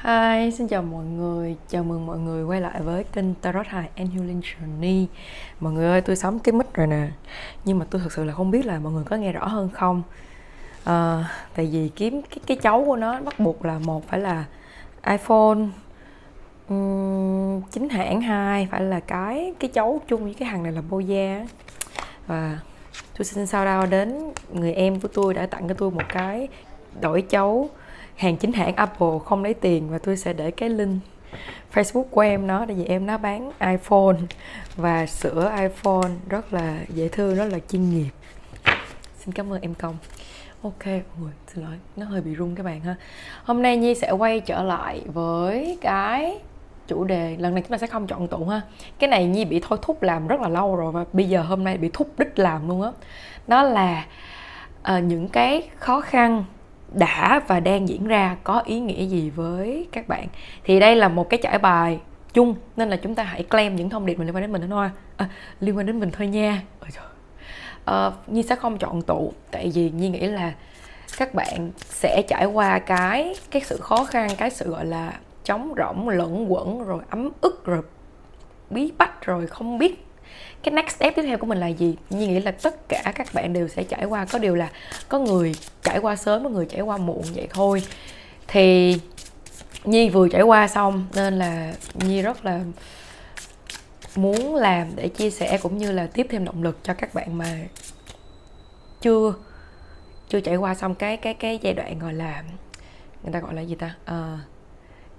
Hi, xin chào mọi người, chào mừng mọi người quay lại với kênh Tarot Hài and Healing Journey. Mọi người ơi, tôi sắm cái mic rồi nè, nhưng mà tôi thực sự là không biết là mọi người có nghe rõ hơn không. Tại vì kiếm cái chấu của nó bắt buộc là một phải là iPhone chính hãng, hai phải là cái chấu chung với cái hàng này là Boya. Và tôi xin shout out đến người em của tôi đã tặng cho tôi một cái đổi chấu hàng chính hãng Apple không lấy tiền, và tôi sẽ để cái link Facebook của em nó, tại vì em nó bán iPhone và sữa iPhone rất là dễ thương, rất là chuyên nghiệp. Xin cảm ơn em Công. Ok mọi người, xin lỗi, nó hơi bị rung các bạn ha. Hôm nay Nhi sẽ quay trở lại với cái chủ đề, lần này chúng ta sẽ không chọn tụng ha. Cái này Nhi bị thôi thúc làm rất là lâu rồi, và bây giờ hôm nay bị thúc đích làm luôn á. Đó là những cái khó khăn đã và đang diễn ra có ý nghĩa gì với các bạn. Thì đây là một cái trải bài chung, nên là chúng ta hãy claim những thông điệp liên quan đến mình thôi, liên quan đến mình thôi nha. Nhi sẽ không chọn tụ, tại vì Nhi nghĩ là các bạn sẽ trải qua cái sự khó khăn, cái sự gọi là trống rỗng, lẫn quẩn, rồi ấm ức, rồi bí bách, rồi không biết cái next step tiếp theo của mình là gì. Nhi nghĩ là tất cả các bạn đều sẽ trải qua, có điều là có người trải qua sớm, có người trải qua muộn vậy thôi. Thì Nhi vừa trải qua xong nên là Nhi rất là muốn làm để chia sẻ, cũng như là tiếp thêm động lực cho các bạn mà chưa trải qua xong cái giai đoạn gọi là, người ta gọi là gì ta,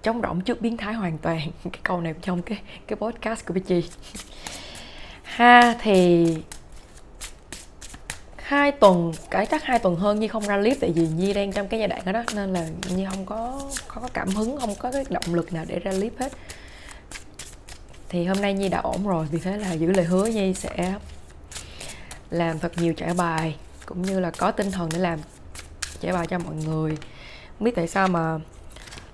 trống rỗng trước biến thái hoàn toàn. Cái câu này trong cái podcast của Bích Chi ha. Thì 2 tuần, chắc 2 tuần hơn Nhi không ra clip, tại vì Nhi đang trong cái giai đoạn đó, nên là Nhi không có cảm hứng, không có cái động lực nào để ra clip hết. Thì hôm nay Nhi đã ổn rồi, vì thế là giữ lời hứa Nhi sẽ làm thật nhiều trải bài, cũng như là có tinh thần để làm trải bài cho mọi người. Không biết tại sao mà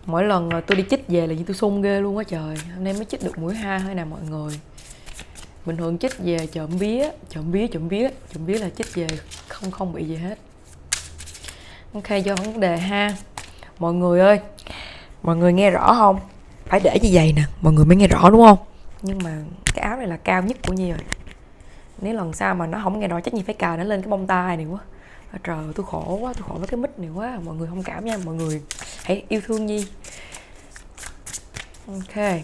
mỗi lần tôi đi chích về là như tôi sung ghê luôn á trời. Hôm nay mới chích được mũi 2 thôi nè mọi người. Bình thường chích về trộm vía là chích về không bị gì hết. Ok, do vấn đề ha. Mọi người ơi, mọi người nghe rõ không? Phải để như vậy nè, mọi người mới nghe rõ đúng không? Nhưng mà cái áo này là cao nhất của Nhi rồi. Nếu lần sau mà nó không nghe rõ chắc Nhi phải cài nó lên cái bông tai này quá. Trời ơi, tôi khổ quá, tôi khổ với cái mic này quá. Mọi người thông cảm nha, mọi người hãy yêu thương Nhi. Ok,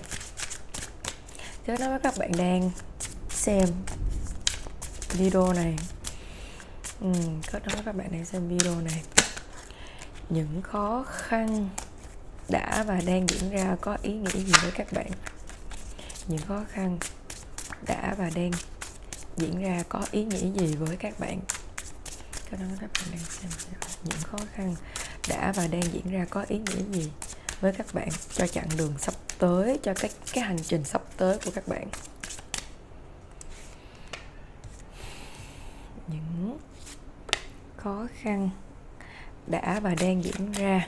chắc nói các bạn đang xem video này, có đó các bạn đang xem video này. Những khó khăn đã và đang diễn ra có ý nghĩa gì với các bạn? Những khó khăn đã và đang diễn ra có ý nghĩa gì với các bạn? Có đó các bạn đang xem những khó khăn đã và đang diễn ra có ý nghĩa gì với các bạn cho chặng đường sắp tới, cho cái hành trình sắp tới của các bạn. Những khó khăn đã và đang diễn ra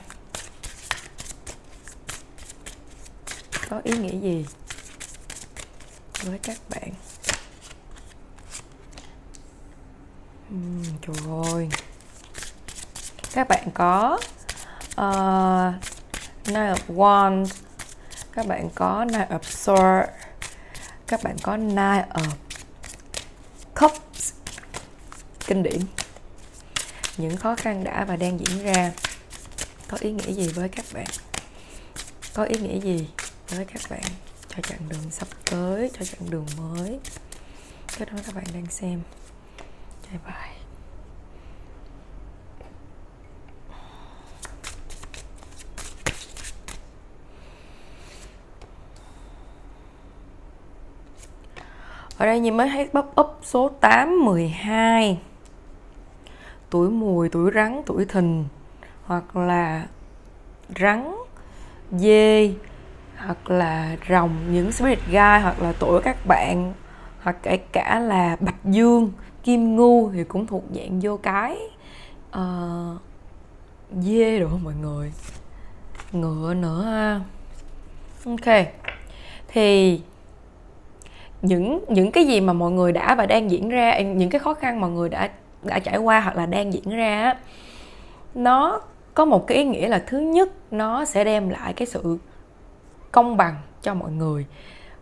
có ý nghĩa gì với các bạn? Trời ơi, các bạn có Nine of Wands, các bạn có Nine of Swords, các bạn có Nine of Cups. Kinh điển. Những khó khăn đã và đang diễn ra có ý nghĩa gì với các bạn? Có ý nghĩa gì với các bạn cho chặng đường sắp tới, cho chặng đường mới? Cái đó các bạn đang xem trải bài. Ở đây Nhi mới thấy pop up số 8, 12. Tuổi Mùi, tuổi Rắn, tuổi Thìn, hoặc là Rắn, Dê, hoặc là Rồng, những spirit guide, hoặc là tuổi các bạn, hoặc kể cả là Bạch Dương, Kim Ngưu thì cũng thuộc dạng vô cái Dê rồi mọi người. Ngựa nữa ha. Ok, thì những cái gì mà mọi người đã và đang diễn ra, những cái khó khăn mọi người đã trải qua hoặc là đang diễn ra, nó có một cái ý nghĩa là thứ nhất, nó sẽ đem lại cái sự công bằng cho mọi người.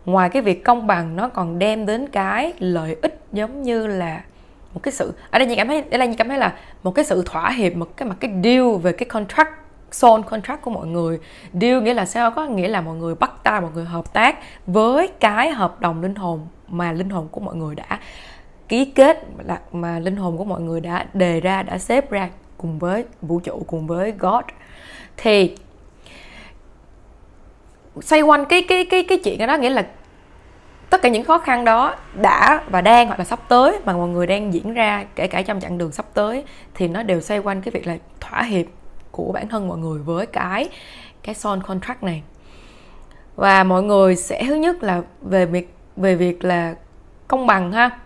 Ngoài cái việc công bằng, nó còn đem đến cái lợi ích giống như là một cái sự, ở đây Nhi cảm thấy là một cái sự thỏa hiệp, một cái deal về cái contract, soul contract của mọi người. Deal nghĩa là sao? Có nghĩa là mọi người bắt tay, mọi người hợp tác với cái hợp đồng linh hồn mà linh hồn của mọi người đã ký kết, mà linh hồn của mọi người đã đề ra, đã xếp ra cùng với vũ trụ, cùng với God. Thì xoay quanh cái chuyện đó, nghĩa là tất cả những khó khăn đó đã và đang hoặc là sắp tới mà mọi người đang diễn ra, kể cả trong chặng đường sắp tới, thì nó đều xoay quanh cái việc là thỏa hiệp của bản thân mọi người với cái soul contract này. Và mọi người sẽ thứ nhất là về việc là công bằng ha,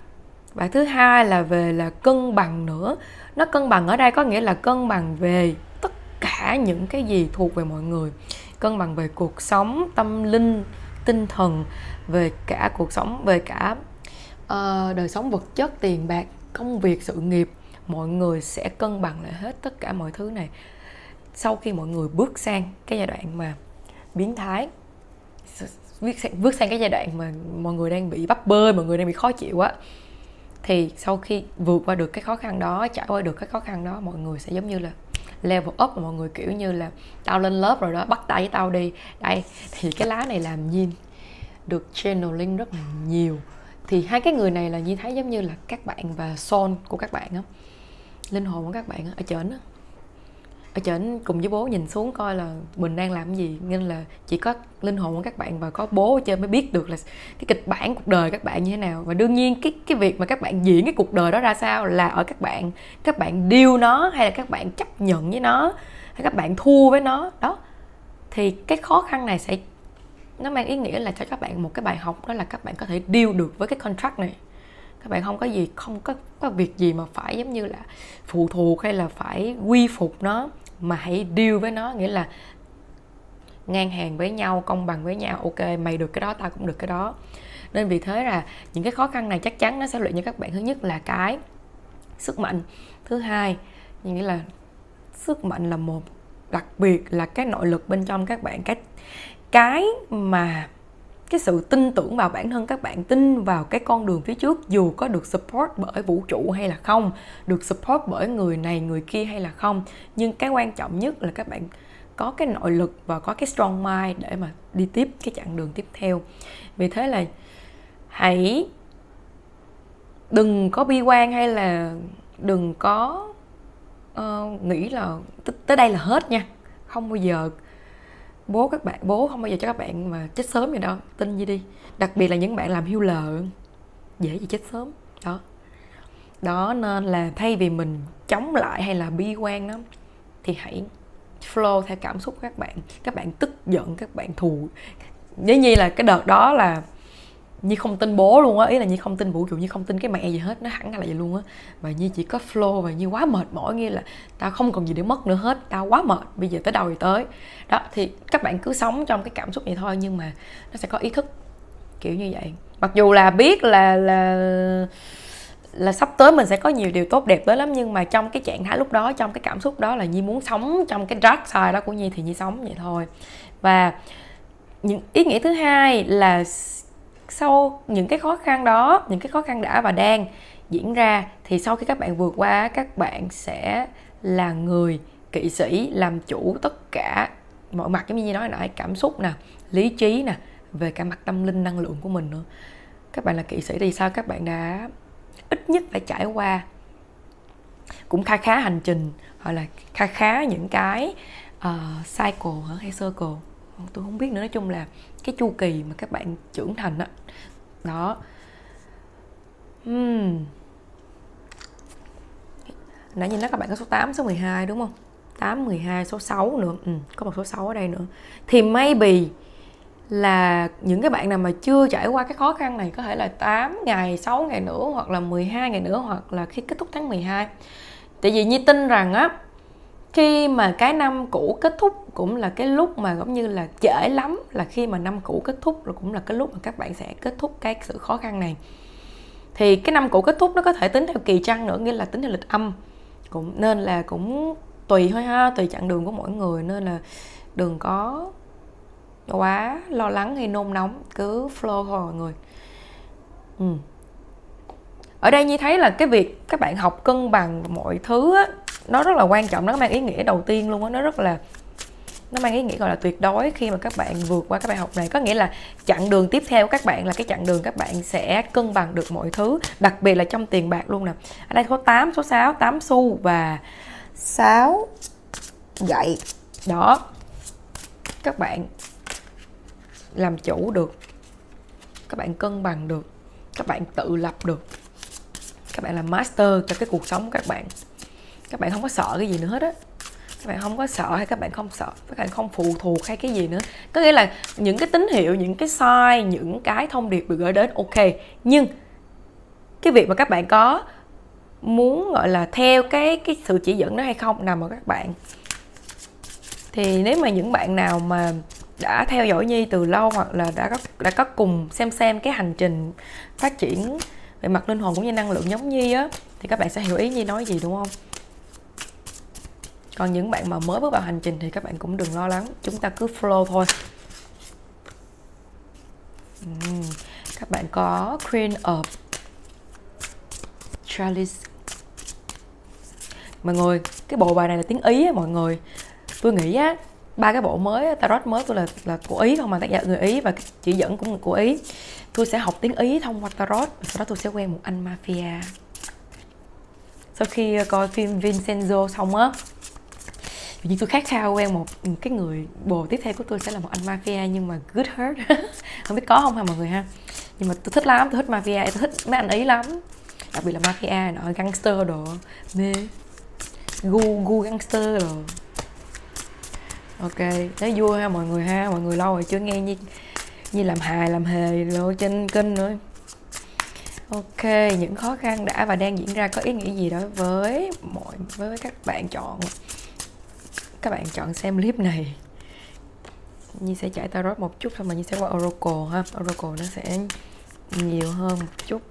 và thứ hai là về là cân bằng nữa. Nó cân bằng ở đây có nghĩa là cân bằng về tất cả những cái gì thuộc về mọi người, cân bằng về cuộc sống, tâm linh, tinh thần, về cả cuộc sống, về cả đời sống vật chất, tiền bạc, công việc, sự nghiệp. Mọi người sẽ cân bằng lại hết tất cả mọi thứ này sau khi mọi người bước sang cái giai đoạn mà biến thái, bước sang cái giai đoạn mà mọi người đang bị bấp bênh, mọi người đang bị khó chịu á. Thì sau khi vượt qua được cái khó khăn đó, trải qua được cái khó khăn đó, mọi người sẽ giống như là level up, và mọi người kiểu như là tao lên lớp rồi đó, bắt tay với tao đi. Đây, thì cái lá này làm Nhi được channeling rất là nhiều. Thì hai cái người này là Nhi thấy giống như là các bạn và soul của các bạn á, linh hồn của các bạn ở trển á, ở trển cùng với bố nhìn xuống coi là mình đang làm cái gì, nên là chỉ có linh hồn của các bạn và có bố ở trên mới biết được là cái kịch bản cuộc đời các bạn như thế nào. Và đương nhiên cái việc mà các bạn diễn cái cuộc đời đó ra sao là ở các bạn deal nó, hay là các bạn chấp nhận với nó, hay các bạn thua với nó đó. Thì cái khó khăn này nó mang ý nghĩa là cho các bạn một cái bài học, đó là các bạn có thể deal được với cái contract này. Các bạn không có việc gì mà phải giống như là phụ thuộc hay là phải quy phục nó, mà hãy deal với nó, nghĩa là ngang hàng với nhau, công bằng với nhau. Ok, mày được cái đó, tao cũng được cái đó. Nên vì thế là những cái khó khăn này chắc chắn nó sẽ luyện cho các bạn, thứ nhất là cái sức mạnh, thứ hai nghĩa là sức mạnh là một, đặc biệt là cái nội lực bên trong các bạn, cái mà cái sự tin tưởng vào bản thân các bạn, tin vào cái con đường phía trước, dù có được support bởi vũ trụ hay là không, được support bởi người này người kia hay là không, nhưng cái quan trọng nhất là các bạn có cái nội lực và có cái strong mind để mà đi tiếp cái chặng đường tiếp theo. Vì thế là hãy đừng có bi quan, hay là đừng có nghĩ là tới đây là hết nha. Không bao giờ bố không bao giờ cho các bạn mà chết sớm vậy đâu, tin gì đi. Đặc biệt là những bạn làm healer dễ gì chết sớm đó. Nên là thay vì mình chống lại hay là bi quan đó, thì hãy flow theo cảm xúc của các bạn tức giận, các bạn thù. Nếu như là cái đợt đó là Nhi không tin bố luôn á, ý là Nhi không tin vũ trụ, Nhi không tin cái mẹ gì hết, nó hẳn là vậy luôn á. Và Nhi chỉ có flow, và Nhi quá mệt mỏi, nghĩa là tao không còn gì để mất nữa hết, tao quá mệt, bây giờ tới đâu thì tới đó. Thì các bạn cứ sống trong cái cảm xúc này thôi, nhưng mà nó sẽ có ý thức kiểu như vậy. Mặc dù là biết là sắp tới mình sẽ có nhiều điều tốt đẹp tới lắm, nhưng mà trong cái trạng thái lúc đó, trong cái cảm xúc đó là Nhi muốn sống trong cái dark side đó của Nhi, thì Nhi sống vậy thôi. Và những ý nghĩa thứ hai là sau những cái khó khăn đó, những cái khó khăn đã và đang diễn ra, thì sau khi các bạn vượt qua, các bạn sẽ là người kỵ sĩ, làm chủ tất cả mọi mặt, giống như nói nãy, cảm xúc nè, lý trí nè, về cả mặt tâm linh, năng lượng của mình nữa. Các bạn là kỵ sĩ thì sao? Các bạn đã ít nhất phải trải qua cũng khá hành trình, hoặc là khá những cái cycle hay circle, tôi không biết nữa. Nói chung là cái chu kỳ mà các bạn trưởng thành đó. Nãy nhìn nói các bạn có số 8, số 12 đúng không? 8, 12, số 6 nữa. Có một số 6 ở đây nữa. Thì maybe là những cái bạn nào mà chưa trải qua cái khó khăn này, có thể là 8 ngày, 6 ngày nữa, hoặc là 12 ngày nữa, hoặc là khi kết thúc tháng 12. Tại vì Nhi tin rằng á, khi mà cái năm cũ kết thúc cũng là cái lúc mà giống như là trễ lắm, là khi mà năm cũ kết thúc rồi cũng là cái lúc mà các bạn sẽ kết thúc cái sự khó khăn này. Thì cái năm cũ kết thúc nó có thể tính theo kỳ trăng nữa, nghĩa là tính theo lịch âm, nên là cũng tùy thôi ha, tùy chặng đường của mỗi người. Nên là đừng có quá lo lắng hay nôn nóng, cứ flow thôi mọi người. Ở đây Nhi thấy là cái việc các bạn học cân bằng mọi thứ á, nó rất là quan trọng, nó mang ý nghĩa đầu tiên luôn á, nó mang ý nghĩa gọi là tuyệt đối khi mà các bạn vượt qua các bài học này. Có nghĩa là chặng đường tiếp theo các bạn là cái chặng đường các bạn sẽ cân bằng được mọi thứ, đặc biệt là trong tiền bạc luôn nè. Ở đây số 8, số 6, 8 xu và 6 gậy. Đó, các bạn làm chủ được, các bạn cân bằng được, các bạn tự lập được, các bạn làm master cho cái cuộc sống của các bạn. Các bạn không có sợ cái gì nữa hết á. Các bạn không có sợ hay các bạn không sợ, các bạn không phụ thuộc hay cái gì nữa. Có nghĩa là những cái tín hiệu, những cái sign, những cái thông điệp được gửi đến ok, nhưng cái việc mà các bạn có muốn gọi là theo cái sự chỉ dẫn đó hay không nằm ở các bạn. Thì nếu mà những bạn nào mà đã theo dõi Nhi từ lâu hoặc là đã có cùng xem cái hành trình phát triển về mặt linh hồn cũng như năng lượng giống Nhi á, thì các bạn sẽ hiểu ý Nhi nói gì, đúng không? Còn những bạn mà mới bước vào hành trình thì các bạn cũng đừng lo lắng, chúng ta cứ flow thôi. Các bạn có Queen of Chalice. Mọi người, cái bộ bài này là tiếng Ý á mọi người. Tôi nghĩ á, 3 cái bộ mới, tarot mới tôi là của Ý không, mà tác giả người Ý và chỉ dẫn cũng là của Ý. Tôi sẽ học tiếng Ý thông qua tarot, sau đó tôi sẽ quen một anh mafia. Sau khi coi phim Vincenzo xong á, nhưng tôi khát khao quen một cái người bồ tiếp theo của tôi sẽ là một anh mafia nhưng mà good hurt. Không biết có không ha mọi người ha. Nhưng mà tôi thích lắm, tôi thích mafia, tôi thích mấy anh Ý lắm. Đặc biệt là mafia, nọ gangster đồ, mê. Gu gangster đồ. Ok, thấy vui ha mọi người ha. Mọi người lâu rồi chưa nghe như làm hài làm hề rồi trên kênh nữa. Ok, những khó khăn đã và đang diễn ra có ý nghĩa gì đối với các bạn chọn xem clip này. Nhi sẽ trải tarot một chút thôi mà Nhi sẽ qua Oracle ha. Oracle nó sẽ nhiều hơn một chút.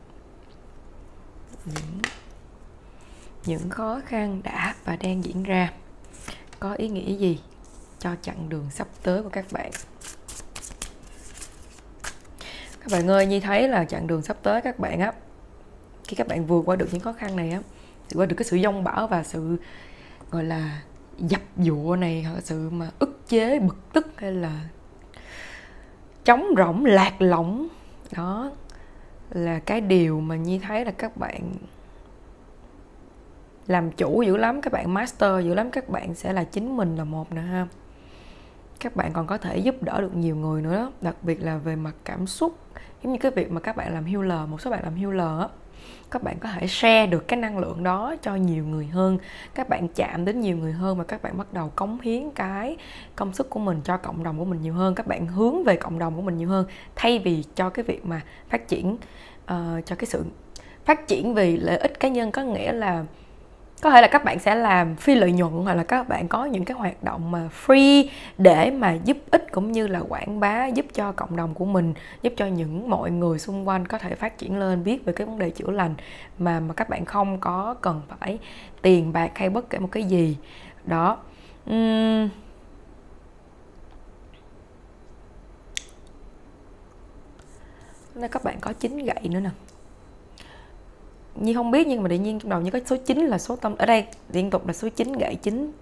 Những khó khăn đã và đang diễn ra có ý nghĩa gì cho chặng đường sắp tới của các bạn. Các bạn ơi, Nhi thấy là chặng đường sắp tới các bạn á, khi các bạn vượt qua được những khó khăn này á, vượt qua được cái sự dông bão và sự gọi là dập dụa này, hoặc sự mà ức chế, bực tức hay là trống rỗng, lạc lõng, đó là cái điều mà Nhi thấy là các bạn làm chủ dữ lắm, các bạn master dữ lắm, các bạn sẽ là chính mình là một nè ha. Các bạn còn có thể giúp đỡ được nhiều người nữa đó, đặc biệt là về mặt cảm xúc, giống như cái việc mà các bạn làm healer, một số bạn làm healer á, các bạn có thể share được cái năng lượng đó cho nhiều người hơn, các bạn chạm đến nhiều người hơn và các bạn bắt đầu cống hiến cái công sức của mình cho cộng đồng của mình nhiều hơn, các bạn hướng về cộng đồng của mình nhiều hơn thay vì cho cái việc mà phát triển, cho cái sự phát triển vì lợi ích cá nhân. Có nghĩa là có thể là các bạn sẽ làm phi lợi nhuận hoặc là các bạn có những cái hoạt động mà free để mà giúp ích cũng như là quảng bá, giúp cho cộng đồng của mình, giúp cho những mọi người xung quanh có thể phát triển lên, biết về cái vấn đề chữa lành mà các bạn không có cần phải tiền bạc hay bất kể một cái gì đó. Nên các bạn có 9 gậy nữa nè. Nhi không biết nhưng mà tự nhiên trong đầu như có số 9 là số tâm. Ở đây liên tục là số 9, gậy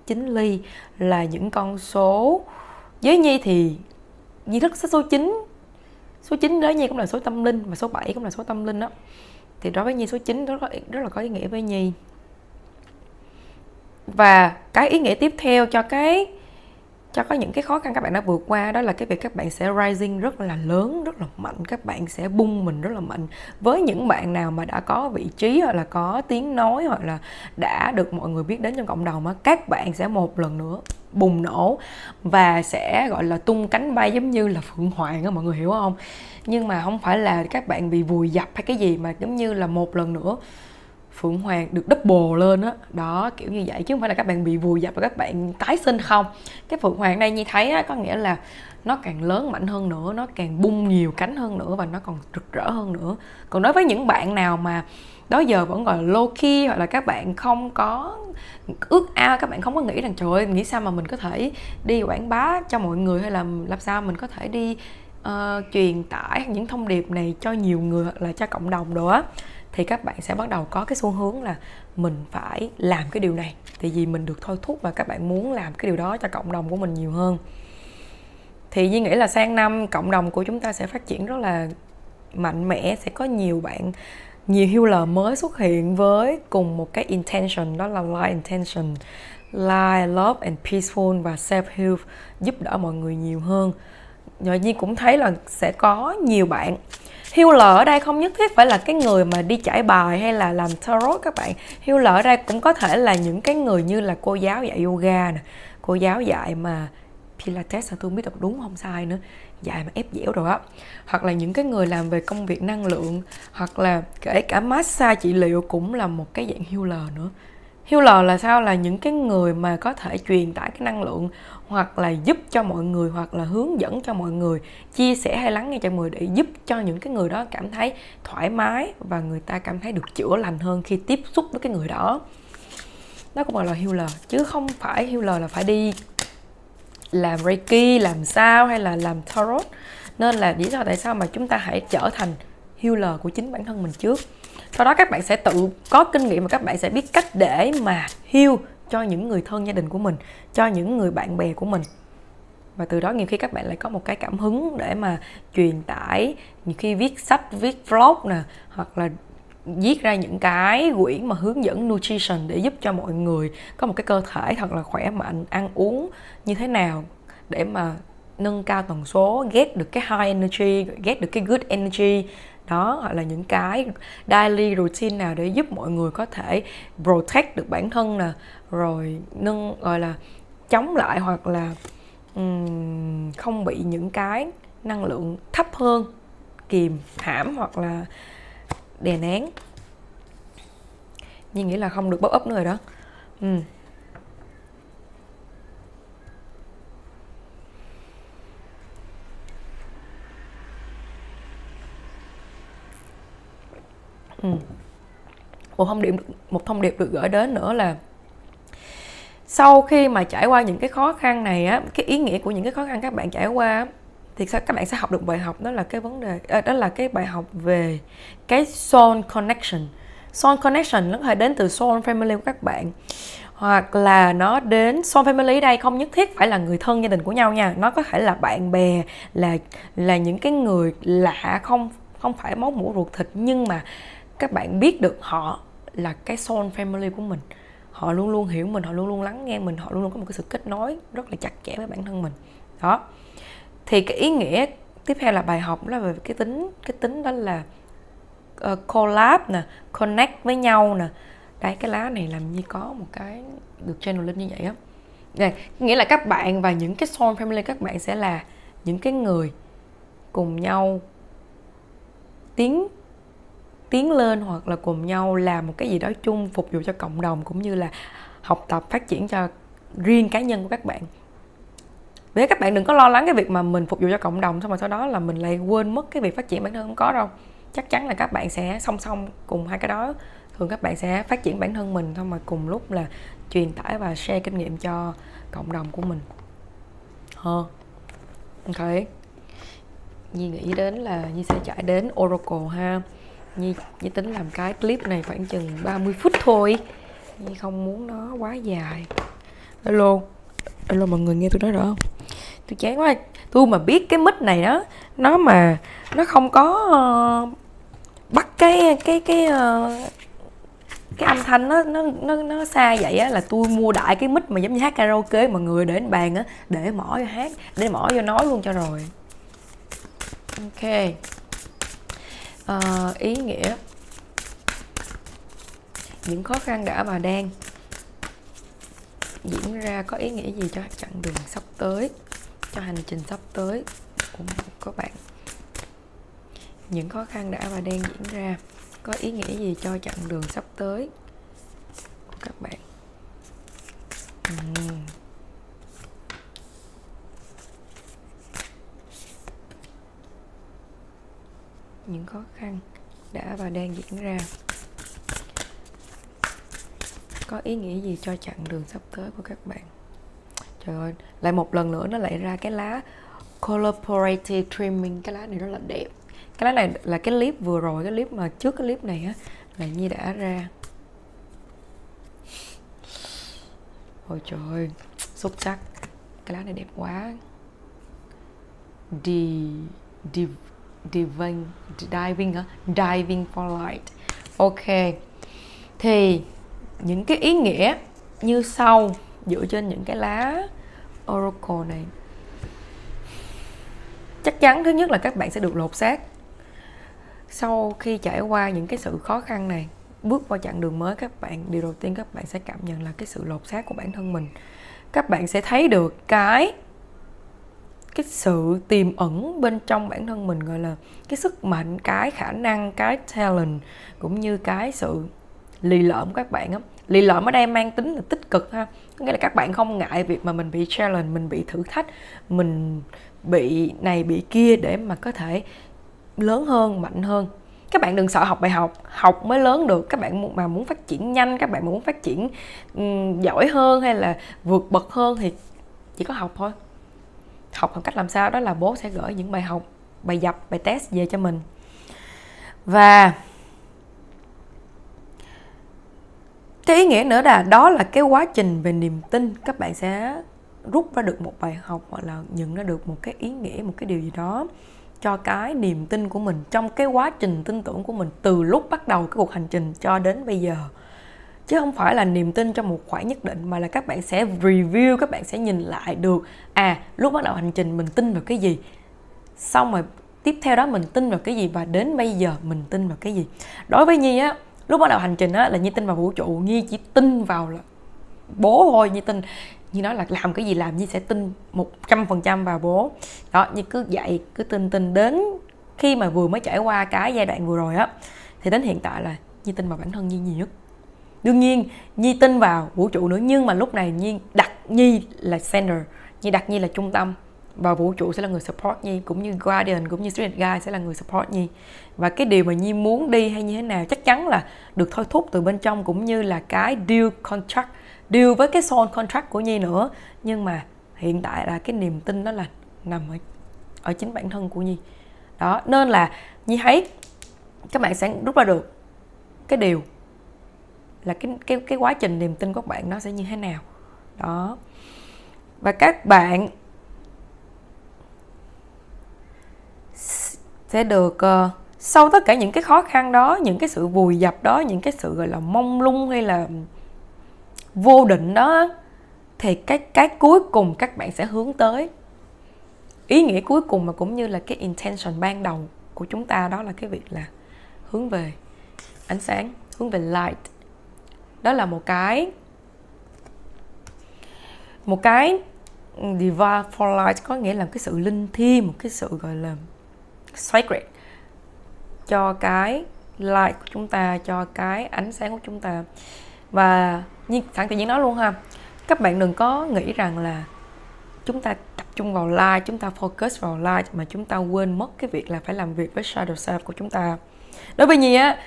9 ly là những con số. Với Nhi thì Nhi rất thích số 9. Số 9 đối với Nhi cũng là số tâm linh, và số 7 cũng là số tâm linh đó. Thì đối với Nhi số 9 rất là có ý nghĩa với Nhi. Và cái ý nghĩa tiếp theo cho có những cái khó khăn các bạn đã vượt qua, đó là cái việc các bạn sẽ rising rất là lớn, rất là mạnh, các bạn sẽ bung mình rất là mạnh. Với những bạn nào mà đã có vị trí hoặc là có tiếng nói hoặc là đã được mọi người biết đến trong cộng đồng á, các bạn sẽ một lần nữa bùng nổ và sẽ gọi là tung cánh bay giống như là phượng hoàng á, mọi người hiểu không? Nhưng mà không phải là các bạn bị vùi dập hay cái gì, mà giống như là một lần nữa phượng hoàng được double lên á, đó kiểu như vậy, chứ không phải là các bạn bị vùi dập và các bạn tái sinh không. Cái phượng hoàng đây Nhi thấy á, có nghĩa là nó càng lớn mạnh hơn nữa, nó càng bung nhiều cánh hơn nữa và nó còn rực rỡ hơn nữa. Còn đối với những bạn nào mà đó giờ vẫn gọi là low key, hoặc là các bạn không có ước ao, các bạn không có nghĩ rằng trời ơi nghĩ sao mà mình có thể đi quảng bá cho mọi người, hay là làm sao mình có thể đi truyền tải những thông điệp này cho nhiều người hoặc là cho cộng đồng đồ á, thì các bạn sẽ bắt đầu có cái xu hướng là mình phải làm cái điều này, tại vì mình được thôi thúc và các bạn muốn làm cái điều đó cho cộng đồng của mình nhiều hơn. Thì Nhi nghĩ là sang năm cộng đồng của chúng ta sẽ phát triển rất là mạnh mẽ, sẽ có nhiều bạn, nhiều healer mới xuất hiện với cùng một cái intention, đó là light intention, light, love and peaceful và self heal, giúp đỡ mọi người nhiều hơn. Rồi Nhi cũng thấy là sẽ có nhiều bạn healer ở đây không nhất thiết phải là cái người mà đi trải bài hay là làm tarot các bạn. Healer ở đây cũng có thể là những cái người như là cô giáo dạy yoga nè, cô giáo dạy mà Pilates, tôi không biết đọc đúng không sai nữa, dạy mà ép dẻo rồi á, hoặc là những cái người làm về công việc năng lượng, hoặc là kể cả massage trị liệu cũng là một cái dạng healer nữa. Healer là sao? Là những cái người mà có thể truyền tải cái năng lượng, hoặc là giúp cho mọi người, hoặc là hướng dẫn cho mọi người, chia sẻ hay lắng nghe cho mọi người, để giúp cho những cái người đó cảm thấy thoải mái và người ta cảm thấy được chữa lành hơn khi tiếp xúc với cái người đó. Đó cũng gọi là healer, chứ không phải healer là phải đi làm Reiki, làm sao hay là làm tarot. Nên là lý do tại sao mà chúng ta hãy trở thành healer của chính bản thân mình trước. Sau đó các bạn sẽ tự có kinh nghiệm và các bạn sẽ biết cách để mà heal cho những người thân gia đình của mình, cho những người bạn bè của mình. Và từ đó nhiều khi các bạn lại có một cái cảm hứng để mà truyền tải, nhiều khi viết sách, viết vlog nè, hoặc là viết ra những cái quyển mà hướng dẫn nutrition để giúp cho mọi người có một cái cơ thể thật là khỏe mạnh, ăn uống như thế nào để mà nâng cao tần số, get được cái high energy, get được cái good energy đó, hoặc là những cái daily routine nào để giúp mọi người có thể protect được bản thân nè, rồi gọi là chống lại hoặc là không bị những cái năng lượng thấp hơn kìm hãm hoặc là đè nén. Nhi nghĩ là không được bóp ấp nữa rồi đó. Một thông điệp được gửi đến nữa là sau khi mà trải qua những cái khó khăn này á, cái ý nghĩa của những cái khó khăn các bạn trải qua thì các bạn sẽ học được bài học, đó là cái vấn đề đó là cái bài học về cái soul connection. Soul connection nó có thể đến từ soul family của các bạn, hoặc là nó đến soul family ở đây không nhất thiết phải là người thân gia đình của nhau nha, nó có thể là bạn bè, là những cái người lạ, không phải máu mủ ruột thịt, nhưng mà các bạn biết được họ là cái soul family của mình, họ luôn luôn hiểu mình, họ luôn luôn lắng nghe mình, họ luôn luôn có một cái sự kết nối rất là chặt chẽ với bản thân mình đó. Thì cái ý nghĩa tiếp theo là bài học đó là về cái tính đó là collab nè, connect với nhau nè. Đây cái lá này làm như có một cái được channel lên như vậy á. Đây, nghĩa là các bạn và những cái soul family các bạn sẽ là những cái người cùng nhau tiến lên, hoặc là cùng nhau làm một cái gì đó chung phục vụ cho cộng đồng, cũng như là học tập phát triển cho riêng cá nhân của các bạn. Vì các bạn đừng có lo lắng cái việc mà mình phục vụ cho cộng đồng xong rồi sau đó là mình lại quên mất cái việc phát triển bản thân, không có đâu. Chắc chắn là các bạn sẽ song song cùng hai cái đó. Thường các bạn sẽ phát triển bản thân mình, xong rồi cùng lúc là truyền tải và share kinh nghiệm cho cộng đồng của mình. Ok. Nhi nghĩ đến là Nhi sẽ chạy đến Oracle ha. Nhi tính làm cái clip này khoảng chừng 30 phút thôi. Nhi không muốn nó quá dài. Hello mọi người nghe tôi nói rõ không? Tôi chán quá. Tôi mà biết cái mic này nó mà nó không có bắt cái âm thanh nó xa vậy á, là tôi mua đại cái mic mà giống như hát karaoke mọi người, để lên bàn á, để mỏ vô hát, để mỏ vô nói luôn cho rồi. Ok. Ý nghĩa những khó khăn đã và đang diễn ra có ý nghĩa gì cho chặng đường sắp tới, cho hành trình sắp tới của các bạn? Những khó khăn đã và đang diễn ra có ý nghĩa gì cho chặng đường sắp tới của các bạn? Những khó khăn đã và đang diễn ra có ý nghĩa gì cho chặng đường sắp tới của các bạn? Trời ơi, lại một lần nữa nó lại ra cái lá Collaborative Trimming. Cái lá này rất là đẹp. Cái lá này là cái clip vừa rồi, cái clip mà trước cái clip này á, là Nhi đã ra. Ôi trời ơi, xuất sắc. Cái lá này đẹp quá. Diving for light. Ok. Thì những cái ý nghĩa như sau dựa trên những cái lá Oracle này. Chắc chắn thứ nhất là các bạn sẽ được lột xác. Sau khi trải qua những cái sự khó khăn này, bước vào chặng đường mới, các bạn, điều đầu tiên các bạn sẽ cảm nhận là cái sự lột xác của bản thân mình. Các bạn sẽ thấy được cái sự tiềm ẩn bên trong bản thân mình, gọi là cái sức mạnh, cái khả năng, cái talent, cũng như cái sự lì lợm của các bạn á. Lì lợm ở đây mang tính là tích cực ha, có nghĩa là các bạn không ngại việc mà mình bị challenge, mình bị thử thách, mình bị này bị kia để mà có thể lớn hơn, mạnh hơn. Các bạn đừng sợ học bài học, học mới lớn được. Các bạn mà muốn phát triển nhanh, các bạn mà muốn phát triển giỏi hơn hay là vượt bậc hơn thì chỉ có học thôi. Học bằng cách làm sao đó là bố sẽ gửi những bài học, bài tập, bài test về cho mình. Và cái ý nghĩa nữa là đó là cái quá trình về niềm tin. Các bạn sẽ rút ra được một bài học, hoặc là nhận ra được một cái ý nghĩa, một cái điều gì đó cho cái niềm tin của mình trong cái quá trình tin tưởng của mình từ lúc bắt đầu cái cuộc hành trình cho đến bây giờ. Chứ không phải là niềm tin trong một khoảng nhất định, mà là các bạn sẽ review, các bạn sẽ nhìn lại được lúc bắt đầu hành trình mình tin vào cái gì, xong rồi tiếp theo đó mình tin vào cái gì, và đến bây giờ mình tin vào cái gì. Đối với Nhi á, lúc bắt đầu hành trình á là Nhi tin vào vũ trụ, Nhi chỉ tin vào là bố thôi. Nhi tin, Nhi nói là làm cái gì làm Nhi sẽ tin 100% vào bố. Đó, Nhi cứ dạy, cứ tin đến khi mà vừa mới trải qua cái giai đoạn vừa rồi á, thì đến hiện tại là Nhi tin vào bản thân Nhi nhiều nhất. Đương nhiên Nhi tin vào vũ trụ nữa, nhưng mà lúc này Nhi đặt Nhi là center, Nhi đặt Nhi là trung tâm, và vũ trụ sẽ là người support Nhi, cũng như Guardian, cũng như Spirit Guide sẽ là người support Nhi. Và cái điều mà Nhi muốn đi hay như thế nào chắc chắn là được thôi thúc từ bên trong, cũng như là cái deal contract, deal với cái soul contract của Nhi nữa. Nhưng mà hiện tại là cái niềm tin đó là nằm ở chính bản thân của Nhi. Đó, nên là Nhi thấy các bạn sẽ rút ra được cái điều là cái quá trình niềm tin của các bạn nó sẽ như thế nào. Đó. Và các bạn sẽ được sau tất cả những cái khó khăn đó, những cái sự vùi dập đó, những cái sự gọi là mông lung hay là vô định đó, thì cái cuối cùng các bạn sẽ hướng tới ý nghĩa cuối cùng, mà cũng như là cái intention ban đầu của chúng ta, đó là cái việc là hướng về ánh sáng, hướng về light. Đó là một cái divine for light, có nghĩa là cái sự linh thiêng, một cái sự gọi là sacred cho cái light của chúng ta, cho cái ánh sáng của chúng ta. Và như sẵn tự nhiên nói luôn ha, các bạn đừng có nghĩ rằng là chúng ta tập trung vào light, chúng ta focus vào light, mà chúng ta quên mất cái việc là phải làm việc với shadow self của chúng ta. Đối với Nhi á,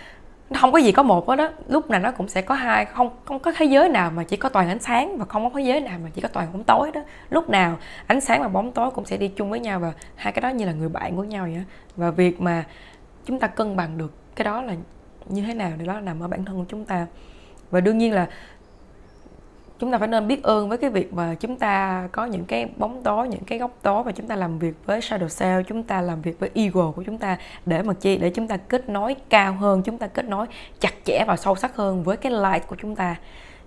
không có gì có một hết đó, lúc nào nó cũng sẽ có hai, không có thế giới nào mà chỉ có toàn ánh sáng, và không có thế giới nào mà chỉ có toàn bóng tối đó. Lúc nào ánh sáng và bóng tối cũng sẽ đi chung với nhau, và hai cái đó như là người bạn của nhau vậy đó. Và việc mà chúng ta cân bằng được cái đó là như thế nào thì đó là nằm ở bản thân của chúng ta. Và đương nhiên là chúng ta phải nên biết ơn với cái việc mà chúng ta có những cái bóng tối, những cái góc tối, và chúng ta làm việc với shadow self, chúng ta làm việc với ego của chúng ta, để mà chi, để chúng ta kết nối cao hơn, chúng ta kết nối chặt chẽ và sâu sắc hơn với cái light của chúng ta.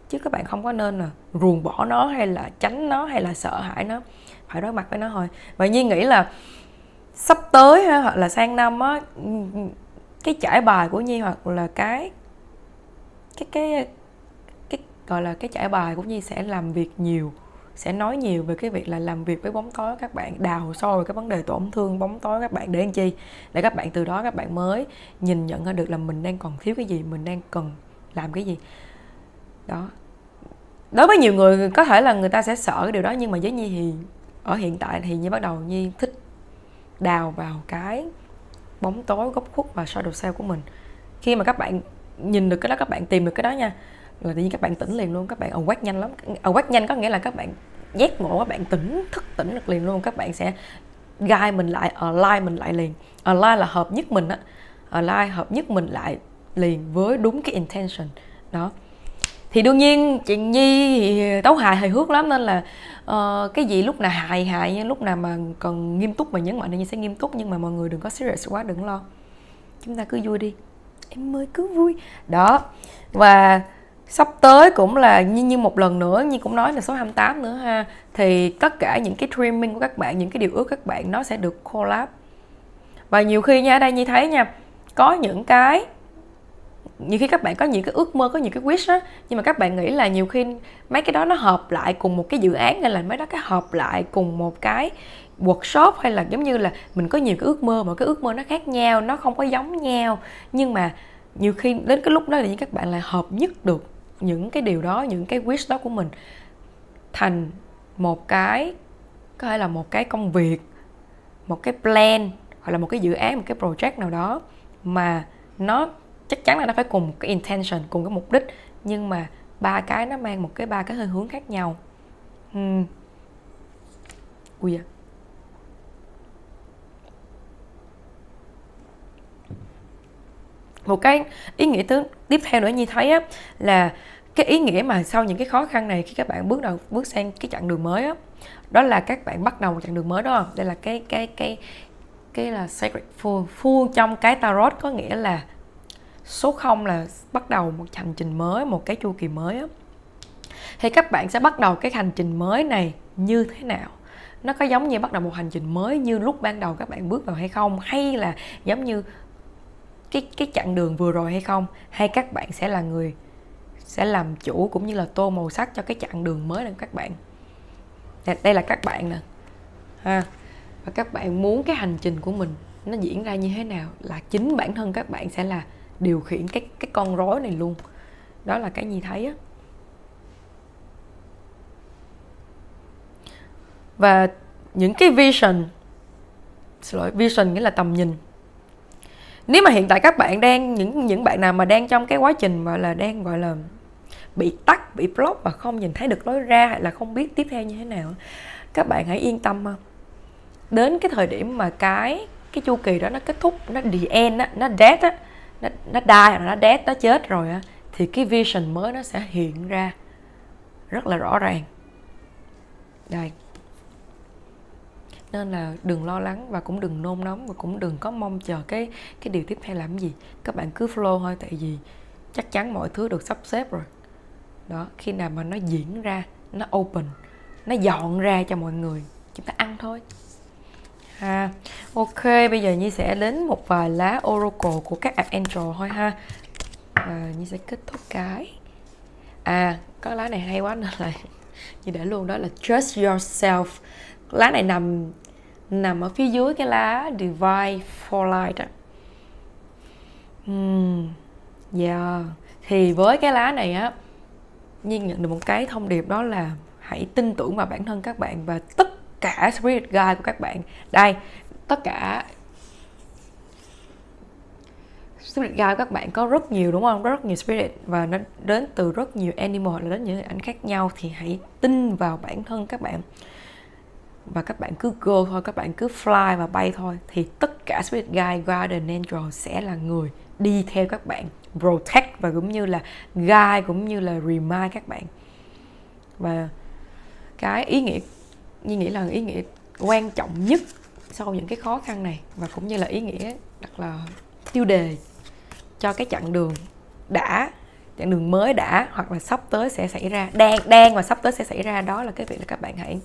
Chứ các bạn không có nên là ruồng bỏ nó, hay là tránh nó, hay là sợ hãi nó, phải đối mặt với nó thôi. Và Nhi nghĩ là sắp tới ha, hoặc là sang năm á, cái trải bài của Nhi, hoặc là cái gọi là cái trải bài của Nhi sẽ làm việc nhiều, sẽ nói nhiều về cái việc là làm việc với bóng tối các bạn, đào sâu về cái vấn đề tổn thương bóng tối các bạn để làm chi, để các bạn từ đó các bạn mới nhìn nhận ra được là mình đang còn thiếu cái gì, mình đang cần làm cái gì. Đó, đối với nhiều người có thể là người ta sẽ sợ cái điều đó, nhưng mà với Nhi thì ở hiện tại thì Nhi bắt đầu Nhi thích đào vào cái bóng tối, góc khuất và shadow self của mình. Khi mà các bạn nhìn được cái đó, các bạn tìm được cái đó nha, là tự nhiên các bạn tỉnh liền luôn, các bạn awake nhanh lắm. Awake nhanh có nghĩa là các bạn giác ngộ, các bạn thức tỉnh được liền luôn. Các bạn sẽ guide mình lại, align mình lại liền. Align là hợp nhất mình á, align hợp nhất mình lại liền với đúng cái intention đó. Thì đương nhiên chị Nhi thì tấu hài hài hước lắm, nên là cái gì lúc nào hài nhưng lúc nào mà cần nghiêm túc mà nhấn mạnh thì Nhi sẽ nghiêm túc, nhưng mà mọi người đừng có serious quá, đừng lo, chúng ta cứ vui đi, em ơi cứ vui đó. Và sắp tới cũng là như một lần nữa Nhi cũng nói là số 28 nữa ha, thì tất cả những cái dreaming của các bạn, những cái điều ước các bạn nó sẽ được collab. Và nhiều khi nha, ở đây Nhi thấy nha, có những cái nhiều khi các bạn có những cái ước mơ, có những cái wish đó, nhưng mà các bạn nghĩ là nhiều khi mấy cái đó nó hợp lại cùng một cái dự án, hay là mấy đó cái hợp lại cùng một cái workshop, hay là giống như là mình có nhiều cái ước mơ mà cái ước mơ nó khác nhau, nó không có giống nhau, nhưng mà nhiều khi đến cái lúc đó thì các bạn lại hợp nhất được những cái điều đó, những cái wish đó của mình thành một cái, có thể là một cái công việc, một cái plan, hoặc là một cái dự án, một cái project nào đó mà nó chắc chắn là nó phải cùng một cái intention, cùng cái mục đích, nhưng mà ba cái nó mang một cái hơi hướng khác nhau. Ui da. Một cái ý nghĩa tiếp theo nữa Nhi thấy á, là cái ý nghĩa mà sau những cái khó khăn này, khi các bạn bước sang cái chặng đường mới á, đó là các bạn bắt đầu một chặng đường mới đó. Đây là cái là sacred full trong cái tarot, có nghĩa là số 0 là bắt đầu một hành trình mới, một cái chu kỳ mới á. Thì các bạn sẽ bắt đầu cái hành trình mới này như thế nào? Nó có giống như bắt đầu một hành trình mới như lúc ban đầu các bạn bước vào hay không? Hay là giống như cái chặng đường vừa rồi hay không? Hay các bạn sẽ là người sẽ làm chủ cũng như là tô màu sắc cho cái chặng đường mới này của các bạn? Đây là các bạn nè ha. Và các bạn muốn cái hành trình của mình nó diễn ra như thế nào, là chính bản thân các bạn sẽ là điều khiển cái con rối này luôn. Đó là cái Nhi thấy á. Và những cái vision nghĩa là tầm nhìn. Nếu mà hiện tại các bạn đang những bạn nào mà đang trong cái quá trình đang gọi là bị tắc, bị block và không nhìn thấy được lối ra, hay là không biết tiếp theo như thế nào, các bạn hãy yên tâm. Đến cái thời điểm mà cái chu kỳ đó nó kết thúc, nó the end á, nó dead á, nó die hoặc nó dead, nó chết rồi á, thì cái vision mới nó sẽ hiện ra rất là rõ ràng. Đây. Nên là đừng lo lắng và cũng đừng nôn nóng, và cũng đừng có mong chờ cái điều tiếp theo làm gì. Các bạn cứ flow thôi, tại vì chắc chắn mọi thứ được sắp xếp rồi. Đó, khi nào mà nó diễn ra, nó open, nó dọn ra cho mọi người, chúng ta ăn thôi. Ha. Ok, bây giờ Nhi sẽ đến một vài lá oracle của các archangel thôi ha. Và Nhi sẽ kết thúc cái. Có lá này hay quá nên là Nhi để luôn, đó là Trust Yourself. Lá này nằm ở phía dưới cái lá Divine for Light á. Thì với cái lá này á, Nhi nhận được một cái thông điệp, đó là hãy tin tưởng vào bản thân các bạn và tất cả spirit guide của các bạn. Đây, tất cả spirit guide của các bạn có rất nhiều, đúng không? Rất nhiều spirit, và nó đến từ rất nhiều animal, là đến những hình ảnh khác nhau. Thì hãy tin vào bản thân các bạn, và các bạn cứ go thôi, các bạn cứ fly và bay thôi. Thì tất cả spirit guide, guardian angel sẽ là người đi theo các bạn, protect và cũng như là guide, cũng như là remind các bạn. Và cái ý nghĩa, Nhi nghĩ là ý nghĩa quan trọng nhất sau những cái khó khăn này, và cũng như là ý nghĩa thật là tiêu đề cho cái chặng đường mới đã, hoặc là sắp tới sẽ xảy ra, đang và sắp tới sẽ xảy ra, đó là cái việc là các bạn hãy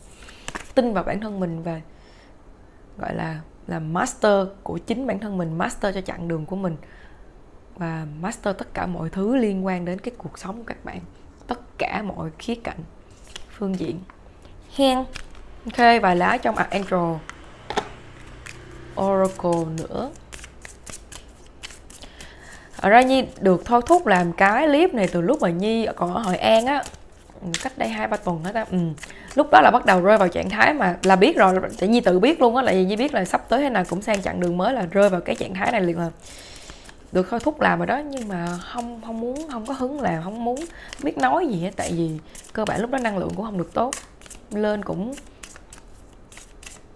tin vào bản thân mình và gọi là master của chính bản thân mình, master cho chặng đường của mình, và master tất cả mọi thứ liên quan đến cái cuộc sống của các bạn, tất cả mọi khía cạnh, phương diện. hen. Ok, vài lá trong Archangel Oracle nữa. Ở ra Nhi được thôi thúc làm cái clip này từ lúc mà Nhi còn ở Hội An á, cách đây 2-3 tuần hết á. Lúc đó là bắt đầu rơi vào trạng thái mà là biết rồi, tại Nhi tự biết luôn á, là Nhi biết là sắp tới thế nào cũng sang chặng đường mới, là rơi vào cái trạng thái này liền. Là được thôi thúc làm rồi đó, nhưng mà không có hứng làm, không muốn biết nói gì hết, tại vì cơ bản lúc đó năng lượng cũng không được tốt, lên cũng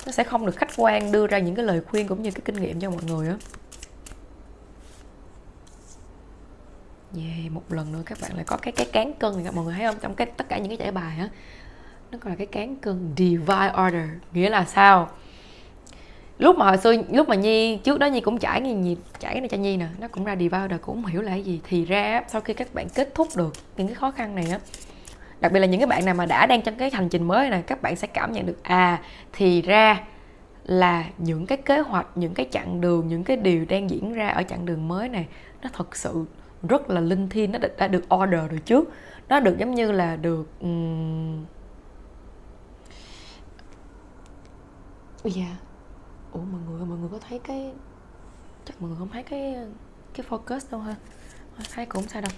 nó sẽ không được khách quan đưa ra những cái lời khuyên cũng như cái kinh nghiệm cho mọi người á. Một lần nữa các bạn lại có cái cán cân này, mọi người thấy không, trong tất cả những cái giải bài á, nó gọi là cái cán cân Divine Order. Nghĩa là sao? Lúc mà hồi xưa, lúc mà Nhi trước đó Nhi cũng trải cái này cho Nhi nè, nó cũng ra Divine Order, cũng không hiểu là cái gì. Thì ra sau khi các bạn kết thúc được những cái khó khăn này á, đặc biệt là những cái bạn nào mà đang trong cái hành trình mới này, các bạn sẽ cảm nhận được thì ra là những cái kế hoạch, những cái chặng đường, những cái điều đang diễn ra ở chặng đường mới này, nó thật sự rất là linh thiêng, nó đã được order rồi trước, nó được giống như là được Ủa mọi người có thấy cái, chắc mọi người không thấy cái focus đâu ha, thấy cũng không sao đâu,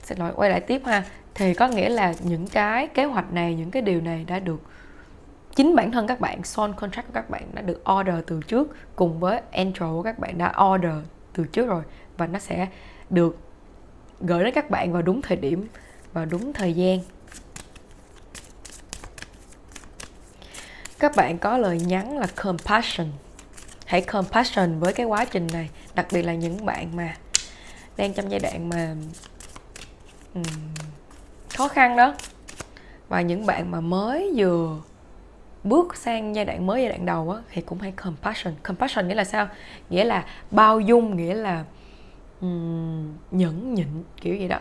xin lỗi, quay lại tiếp ha. Thì có nghĩa là những cái kế hoạch này, những cái điều này đã được chính bản thân các bạn, soul contract của các bạn đã được order từ trước, cùng với angel của các bạn đã order từ trước rồi, và nó sẽ được gửi đến các bạn vào đúng thời điểm, vào đúng thời gian. Các bạn có lời nhắn là compassion. Hãy compassion với cái quá trình này, đặc biệt là những bạn mà đang trong giai đoạn mà khó khăn đó, và những bạn mà mới vừa bước sang giai đoạn mới, giai đoạn đầu á, thì cũng hãy compassion. Compassion nghĩa là sao? Nghĩa là bao dung, nghĩa là nhẫn nhịn, kiểu gì đó,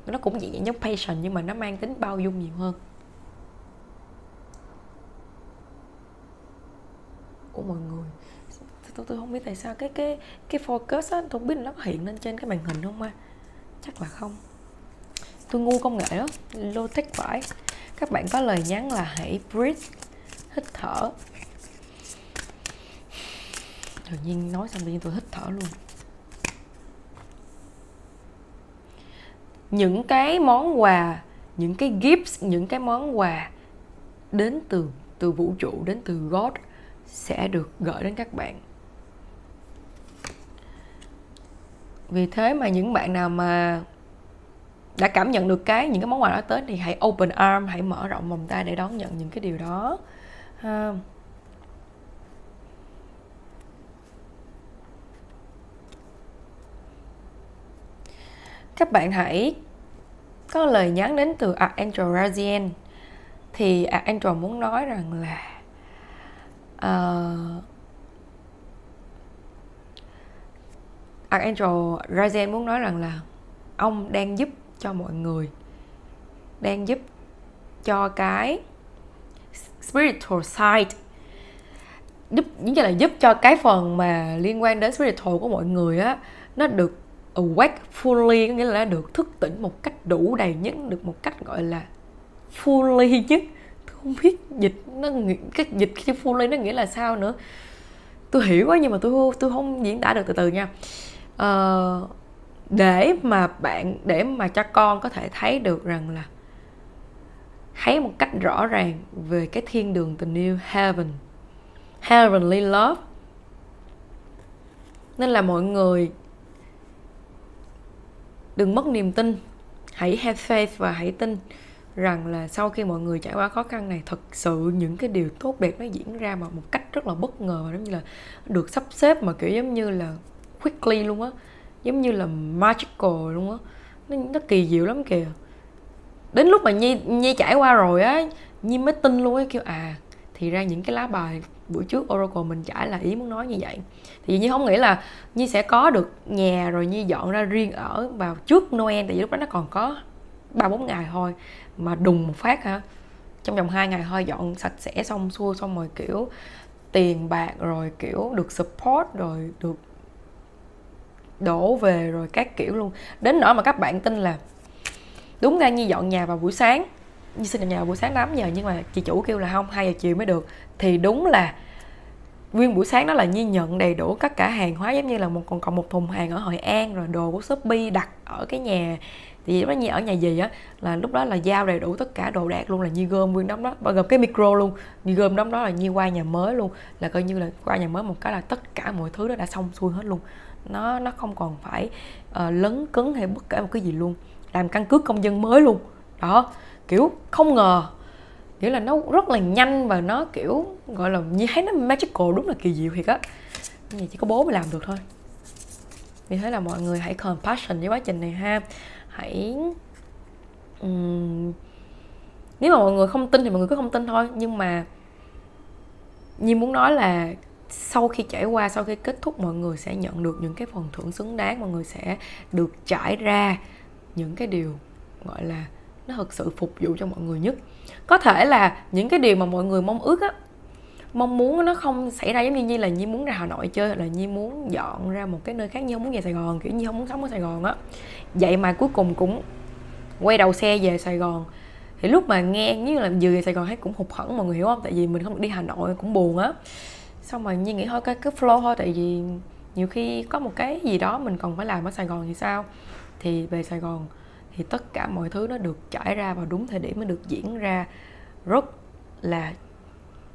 nó cũng nhẹ giống patient, nhưng mà nó mang tính bao dung nhiều hơn. Ủa mọi người, tôi không biết tại sao cái focus á, tôi không biết nó có hiện lên trên cái màn hình không ha? Chắc là không. Tôi ngu công nghệ đó, low-tech phải. Các bạn có lời nhắn là hãy breathe, hít thở. Tự nhiên nói xong tự nhiên tôi hít thở luôn. Những cái món quà, những cái gifts, những cái món quà đến từ vũ trụ, đến từ God sẽ được gửi đến các bạn. Vì thế mà những bạn nào mà đã cảm nhận được những cái món quà đó tới thì hãy open arm, hãy mở rộng vòng tay để đón nhận những cái điều đó. Các bạn hãy có lời nhắn đến từ Archangel Raziel. Thì Archangel muốn nói rằng là Archangel Raziel muốn nói rằng là ông đang giúp cho mọi người, đang giúp cho cái spiritual side, giống như là giúp cho cái phần mà liên quan đến spiritual của mọi người á, nó được awake fully, có nghĩa là nó được thức tỉnh một cách đủ đầy nhất, được một cách gọi là fully nhất. Tôi không biết dịch cái fully nó nghĩa là sao nữa. Tôi hiểu quá nhưng mà tôi không diễn tả được, từ từ nha. Để mà cho con có thể thấy được rằng là thấy một cách rõ ràng về cái thiên đường tình yêu heavenly love. Nên là mọi người đừng mất niềm tin, hãy have faith và hãy tin rằng là sau khi mọi người trải qua khó khăn này, thật sự những cái điều tốt đẹp nó diễn ra mà một cách rất là bất ngờ, giống như là được sắp xếp mà kiểu giống như là quickly luôn á, giống như là magical luôn á, nó kỳ diệu lắm kìa. Đến lúc mà Nhi trải qua rồi á, Nhi mới tin luôn á, kêu thì ra những cái lá bài bữa trước Oracle mình trải là ý muốn nói như vậy. Thì Nhi không nghĩ là Nhi sẽ có được nhà rồi Nhi dọn ra riêng ở vào trước Noel, tại vì lúc đó nó còn có 3-4 ngày thôi, mà đùng một phát hả, trong vòng 2 ngày thôi dọn sạch sẽ xong xuôi, xong rồi kiểu tiền bạc rồi kiểu được support rồi được đổ về rồi các kiểu luôn. Đến nỗi mà các bạn tin là đúng ra Nhi dọn nhà vào buổi sáng Nhi xin nhà buổi sáng 8 giờ nhưng mà chị chủ kêu là không, 2 giờ chiều mới được. Thì đúng là nguyên buổi sáng đó là Nhi nhận đầy đủ tất cả hàng hóa, giống như là còn một thùng hàng ở Hội An, rồi đồ của Shopee đặt ở cái nhà, thì lúc đó Nhi ở nhà gì á, là lúc đó là giao đầy đủ tất cả đồ đạc luôn, là Nhi gom nguyên đống đó, bao gồm cái micro luôn, Nhi gom đống đó là Nhi qua nhà mới luôn, là coi như là qua nhà mới một cái là tất cả mọi thứ đó đã xong xuôi hết luôn. Nó không còn phải lấn cấn hay bất kể một cái gì luôn, làm căn cước công dân mới luôn đó, kiểu không ngờ, kiểu là nó rất là nhanh và nó kiểu gọi là như thấy nó magical, đúng là kỳ diệu thiệt á. Nhưng mà chỉ có bố mới làm được thôi. Vì thế là mọi người hãy compassion với quá trình này ha. Hãy nếu mà mọi người không tin thì mọi người cứ không tin thôi, nhưng mà Nhi muốn nói là sau khi trải qua, sau khi kết thúc, mọi người sẽ nhận được những cái phần thưởng xứng đáng, mọi người sẽ được trải ra những cái điều gọi là nó thực sự phục vụ cho mọi người nhất. Có thể là những cái điều mà mọi người mong ước á, mong muốn nó không xảy ra, giống như là Nhi muốn ra Hà Nội chơi, hoặc là Nhi muốn dọn ra một cái nơi khác, Nhi không muốn về Sài Gòn, kiểu Nhi không muốn sống ở Sài Gòn á. Vậy mà cuối cùng cũng quay đầu xe về Sài Gòn. Thì lúc mà nghe như là vừa về Sài Gòn thấy cũng hụt hẫng, mọi người hiểu không? Tại vì mình không được đi Hà Nội, cũng buồn á. Xong rồi Nhi nghĩ thôi cái flow thôi, tại vì nhiều khi có một cái gì đó mình còn phải làm ở Sài Gòn thì sao. Thì về Sài Gòn thì tất cả mọi thứ nó được trải ra vào đúng thời điểm, nó được diễn ra rất là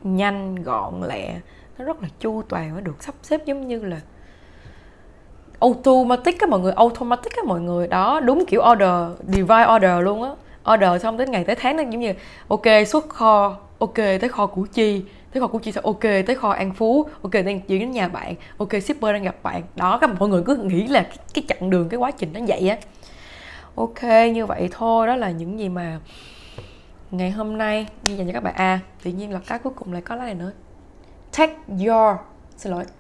nhanh, gọn lẹ, nó rất là chu toàn, nó được sắp xếp giống như là automatic á mọi người, automatic á mọi người. Đó, đúng kiểu order, divine order luôn á. Order xong đến ngày tới tháng nó giống như ok xuất kho, ok tới kho Củ Chi, tới kho Củ Chi xong ok tới kho An Phú, ok đang chuyển đến nhà bạn, ok shipper đang gặp bạn. Đó, các mọi người cứ nghĩ là cái chặng đường, cái quá trình nó vậy á. Ok, như vậy thôi, đó là những gì mà ngày hôm nay như dành cho các bạn. Tự nhiên là cái cuối cùng lại có cái này nữa.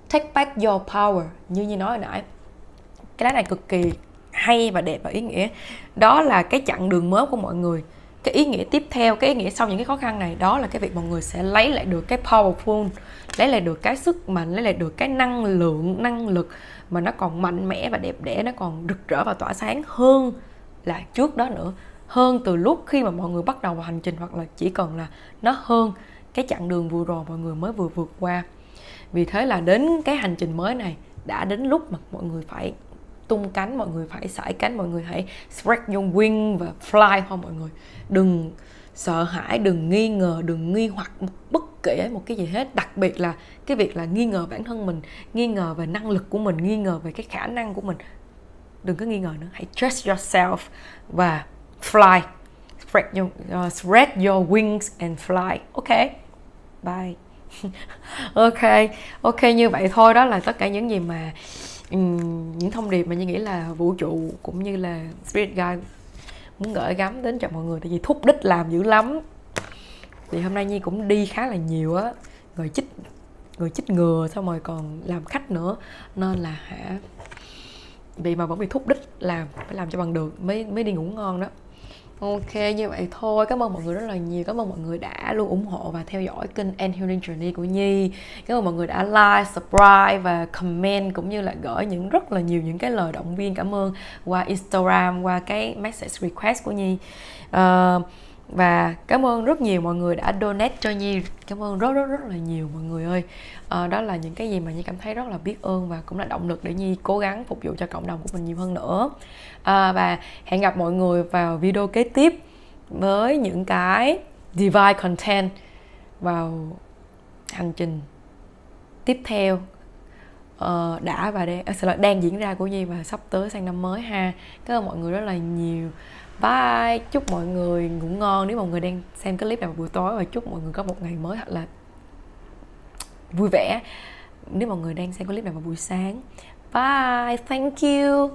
Take back your power. Như nói hồi nãy, cái lá này cực kỳ hay và đẹp và ý nghĩa. Đó là cái chặng đường mới của mọi người. Cái ý nghĩa tiếp theo, cái ý nghĩa sau những cái khó khăn này, đó là cái việc mọi người sẽ lấy lại được cái powerful, lấy lại được cái sức mạnh, lấy lại được cái năng lượng, năng lực mà nó còn mạnh mẽ và đẹp đẽ, nó còn rực rỡ và tỏa sáng hơn là trước đó nữa, hơn từ lúc khi mà mọi người bắt đầu vào hành trình, hoặc là chỉ cần là nó hơn cái chặng đường vừa rồi mọi người mới vừa vượt qua. Vì thế là đến cái hành trình mới này đã đến lúc mà mọi người phải tung cánh, mọi người phải sải cánh, mọi người hãy spread your wing và fly thôi mọi người. Đừng sợ hãi, đừng nghi ngờ, đừng nghi hoặc bất kể một cái gì hết. Đặc biệt là cái việc là nghi ngờ bản thân mình, nghi ngờ về năng lực của mình, nghi ngờ về cái khả năng của mình. Đừng có nghi ngờ nữa, hãy trust yourself và fly. Spread your wings and fly. Ok, bye. Ok, như vậy thôi. Đó là tất cả những gì mà những thông điệp mà Nhi nghĩ là vũ trụ cũng như là Spirit Guide muốn gửi gắm đến cho mọi người. Tại vì thúc đích làm dữ lắm. Thì hôm nay Nhi cũng đi khá là nhiều á, rồi chích ngừa xong rồi còn làm khách nữa, nên là vì mà vẫn bị thúc đích làm, phải làm cho bằng được mới đi ngủ ngon đó. Ok, như vậy thôi. Cảm ơn mọi người rất là nhiều. Cảm ơn mọi người đã luôn ủng hộ và theo dõi kênh And Healing Journey của Nhi. Cảm ơn mọi người đã like, subscribe và comment, cũng như là gửi rất là nhiều những cái lời động viên cảm ơn qua Instagram, qua cái message request của Nhi. Và cảm ơn rất nhiều mọi người đã donate cho Nhi. Cảm ơn rất là nhiều mọi người ơi. Đó là những cái gì mà Nhi cảm thấy rất là biết ơn, và cũng là động lực để Nhi cố gắng phục vụ cho cộng đồng của mình nhiều hơn nữa. Và hẹn gặp mọi người vào video kế tiếp với những cái divine content vào hành trình tiếp theo đã và đang diễn ra của Nhi và sắp tới sang năm mới ha. Cảm ơn mọi người rất là nhiều. Bye. Chúc mọi người ngủ ngon nếu mọi người đang xem cái clip này vào buổi tối, và chúc mọi người có một ngày mới thật là vui vẻ nếu mọi người đang xem clip này vào buổi sáng. Bye. Thank you.